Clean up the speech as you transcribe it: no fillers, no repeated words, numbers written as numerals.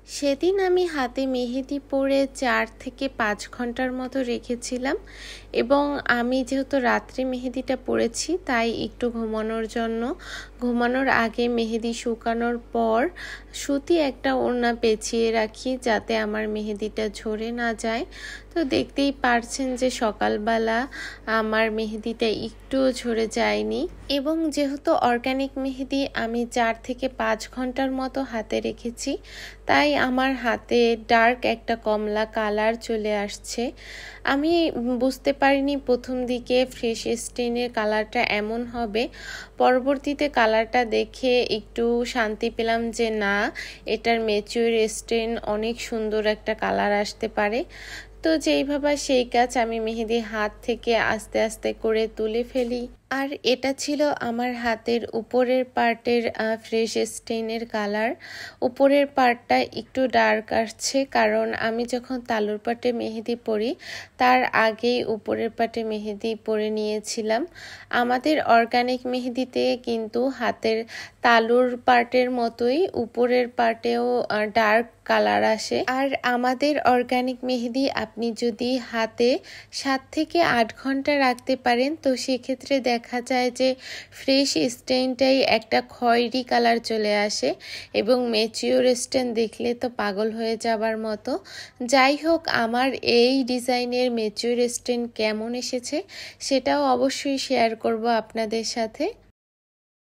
সেদিন আমি হাতে মেহেদি পরে 4 থেকে 5 ঘন্টার মতো রেখেছিলাম এবং আমি যেহেতু রাত্রে মেহেদিটা পরেছি তাই একটু ঘুমানোর আগে মেহেদি শুকানোর পর সুতি একটা ওড়না পেঁচিয়ে রাখি যাতে আমার মেহেদিটা ঝরে না যায়। তো দেখতেই পারছেন যে সকালবেলা আমার মেহেদিটা একটুও ঝরে যায়নি এবং যেহেতু অর্গানিক মেহেদি আমি 4 থেকে 5 ঘন্টার মতো হাতে রেখেছি তাই আমার হাতে ডার্ক একটা কমলা কালার চলে আসছে। আমি বুঝতে পারিনি প্রথম দিকে ফ্রেশ স্টেনের কালারটা এমন হবে, পরবর্তীতে কালারটা দেখে একটু শান্তি পেলাম যে না, এটার ম্যাচিওর স্টেন অনেক সুন্দর একটা কালার আসতে পারে। তো যেই ভাবা সেই কাজ, আমি মেহেদি হাত থেকে আস্তে আস্তে করে তুলে ফেলি। আর এটা ছিল আমার হাতের উপরের পার্টের ফ্রেশ স্টেইনের কালার। উপরের পার্টটা একটু ডার্ক আসছে কারণ আমি যখন তালুর পাটে মেহেদি পরি তার আগেই উপরের পাটে মেহেদি পরে নিয়েছিলাম। আমাদের অর্গানিক মেহেদিতে কিন্তু হাতের তালুর পার্টের মতোই উপরের পার্টেও ডার্ক কালার আসে। আর আমাদের অর্গানিক মেহেদি আপনি যদি হাতে 7 থেকে 8 ঘন্টা রাখতে পারেন তো সেক্ষেত্রে দেখা যায় যে ফ্রেশ স্টেইনটাই একটা খয়েরি কালার চলে আসে এবং ম্যাচিওর স্টেইন দেখলে তো পাগল হয়ে যাবার মতো। যাই হোক, আমার এই ডিজাইনের ম্যাচিওর স্টেইন কেমন এসেছে সেটাও অবশ্যই শেয়ার করব আপনাদের সাথে।